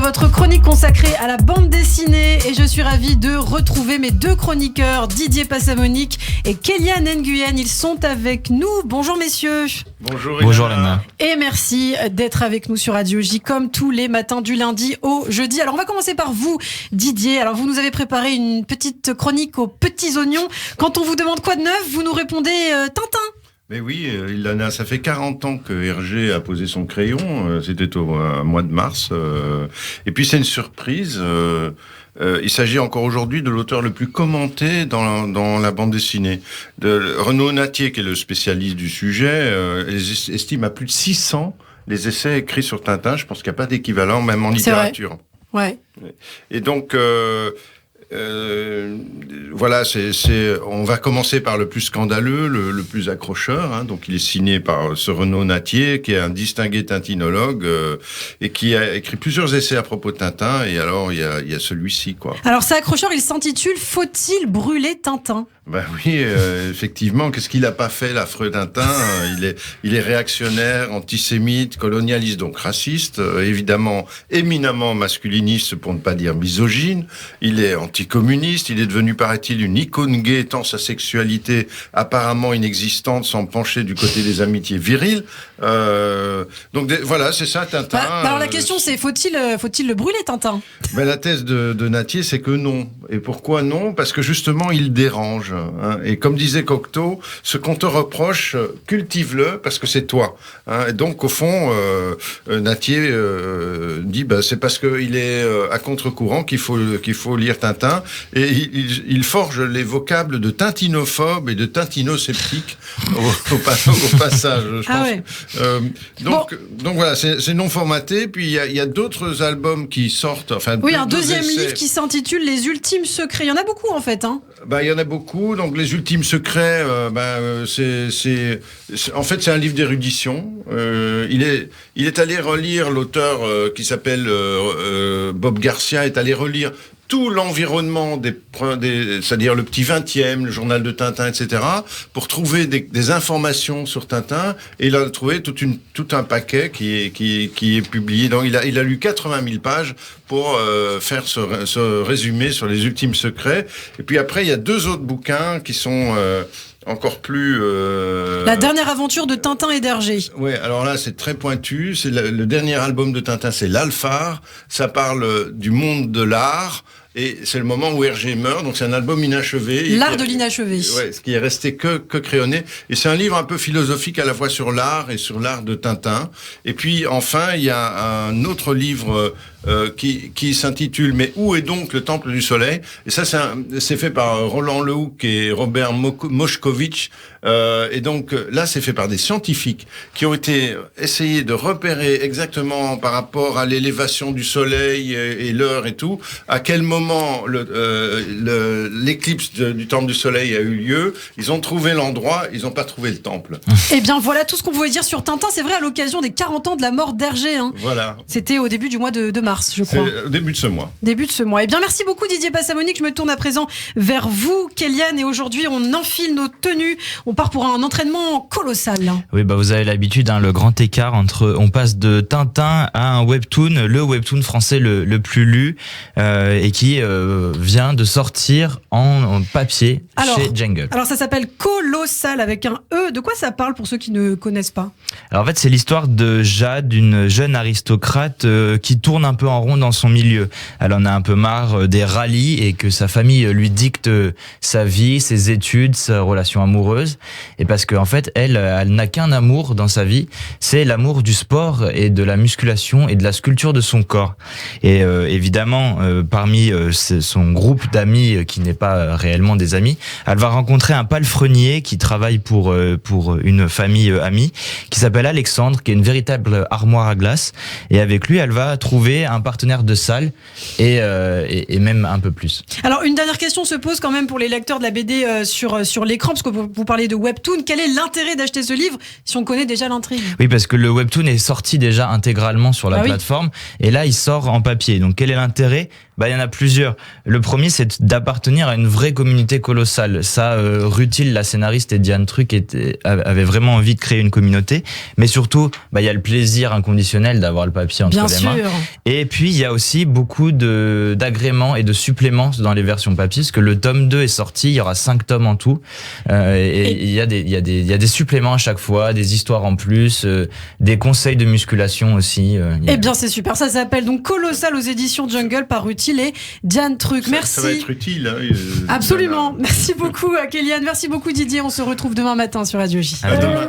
votre chronique consacrée à la bande dessinée et je suis ravie de retrouver mes deux chroniqueurs, Didier Passamonique et Kéliane Nguyen. Ils sont avec nous. Bonjour messieurs. Bonjour Lana. Et merci d'être avec nous sur Radio J comme tous les matins du lundi au jeudi. Alors on va commencer par vous Didier. Alors vous nous avez préparé une petite chronique aux petits oignons. Quand on vous demande quoi de neuf, vous nous répondez Tintin. Mais oui, Ilana, ça fait 40 ans que Hergé a posé son crayon, c'était au mois de mars, et puis c'est une surprise, il s'agit encore aujourd'hui de l'auteur le plus commenté dans la bande dessinée. Renaud Nattier, qui est le spécialiste du sujet, estime à plus de 600 les essais écrits sur Tintin. Je pense qu'il n'y a pas d'équivalent, même en littérature. Ouais. Et donc... voilà, on va commencer par le plus scandaleux, le plus accrocheur. Hein. Donc, il est signé par ce Renaud Nattier, qui est un distingué tintinologue et qui a écrit plusieurs essais à propos de Tintin. Et alors, il y a celui-ci, quoi. Alors, c'est accrocheur. Il s'intitule « Faut-il brûler Tintin ?» Ben oui, effectivement. Qu'est-ce qu'il n'a pas fait, l'affreux Tintin? Il est réactionnaire, antisémite, colonialiste, donc raciste, évidemment éminemment masculiniste, pour ne pas dire misogyne. Il est anticommuniste. Il est devenu, paraît-il, une icône gay, tant sa sexualité apparemment inexistante semble pencher du côté des amitiés viriles. Donc voilà, c'est ça, Tintin. Alors la question, c'est faut-il le brûler, Tintin? Ben la thèse de Nattier, c'est que non. Et pourquoi non? Parce que justement, il dérange. Hein. Et comme disait Cocteau, ce qu'on te reproche, cultive-le parce que c'est toi. Hein. Et donc au fond, Nattier dit, c'est parce qu'il est à contre-courant qu'il faut lire Tintin. Et il forge les vocables de tintinophobe et de tintinosceptique au passage, je pense. Donc voilà, c'est non formaté. Puis il y a d'autres albums qui sortent. Enfin, oui, un deuxième livre qui s'intitule Les Ultimes Secrets. Il y en a beaucoup en fait. Hein. Il y en a beaucoup. Donc les Ultimes Secrets, en fait c'est un livre d'érudition. Il est allé relire l'auteur qui s'appelle Bob Garcia est allé relire tout l'environnement c'est-à-dire le petit 20e, le journal de Tintin, etc., pour trouver des informations sur Tintin, et il a trouvé tout un paquet qui est publié. Donc il a lu 80 000 pages pour faire ce résumé sur les Ultimes Secrets. Et puis après, il y a deux autres bouquins qui sont encore plus... La dernière aventure de Tintin et d'Hergé. Oui, alors là, c'est très pointu. C'est le dernier album de Tintin, c'est l'Alphard. Ça parle du monde de l'art. Et c'est le moment où Hergé meurt, donc c'est un album inachevé. L'art de l'inachevé. Ouais, ce qui est resté que crayonné. Et c'est un livre un peu philosophique à la fois sur l'art et sur l'art de Tintin. Et puis enfin, il y a un autre livre qui s'intitule « Mais où est donc le Temple du Soleil ?» Et ça, c'est fait par Roland Lehoucq et Robert Moszkowicz. Et donc là, c'est fait par des scientifiques qui ont essayé de repérer exactement par rapport à l'élévation du Soleil et l'heure et tout, à quel moment l'éclipse du Temple du Soleil a eu lieu. Ils ont trouvé l'endroit, ils n'ont pas trouvé le temple. Eh bien, voilà tout ce qu'on pouvait dire sur Tintin. C'est vrai, à l'occasion des 40 ans de la mort d'Hergé. Hein. Voilà. C'était au début du mois de mars, je crois. C'est au début de ce mois. Début de ce mois. Eh bien, merci beaucoup Didier Passamonique. Je me tourne à présent vers vous, Kéliane. Et aujourd'hui, on enfile nos tenues. On part pour un entraînement colossal. Oui, vous avez l'habitude, le grand écart entre... On passe de Tintin à un webtoon, le webtoon français le plus lu, et qui vient de sortir en papier chez Jungle. Alors ça s'appelle Colossal avec un E. De quoi ça parle pour ceux qui ne connaissent pas? Alors en fait, c'est l'histoire de Jade, une jeune aristocrate qui tourne un peu en rond dans son milieu. Elle en a un peu marre des rallyes et que sa famille lui dicte sa vie, ses études, sa relation amoureuse. Et parce qu'en fait, elle n'a qu'un amour dans sa vie, c'est l'amour du sport et de la musculation et de la sculpture de son corps. Et évidemment, parmi son groupe d'amis qui n'est pas réellement des amis, elle va rencontrer un palefrenier qui travaille pour une famille amie qui s'appelle Alexandre, qui est une véritable armoire à glace, et avec lui elle va trouver un partenaire de salle et même un peu plus. Alors une dernière question se pose quand même pour les lecteurs de la BD sur l'écran, parce que vous parlez de webtoon. Quel est l'intérêt d'acheter ce livre si on connaît déjà l'intrigue? Oui, parce que le webtoon est sorti déjà intégralement sur la plateforme, et là il sort en papier. Donc quel est l'intérêt? Bah, il y en a plusieurs. Le premier, c'est d'appartenir à une vraie communauté colossale. Ça, Rutil, la scénariste, et Diane Truc avaient vraiment envie de créer une communauté. Mais surtout, il y a le plaisir inconditionnel d'avoir le papier entre les mains. Et puis, il y a aussi beaucoup d'agréments et de suppléments dans les versions papier, parce que le tome 2 est sorti, il y aura 5 tomes en tout. Et il y a des suppléments à chaque fois, des histoires en plus, des conseils de musculation aussi. Eh bien, c'est super. Ça s'appelle donc Colossal aux éditions Jungle par Rutil et Diane Truc. Merci. Ça va être utile. Absolument. Merci beaucoup, Kéliane. Merci beaucoup, Didier. On se retrouve demain matin sur Radio J. À demain.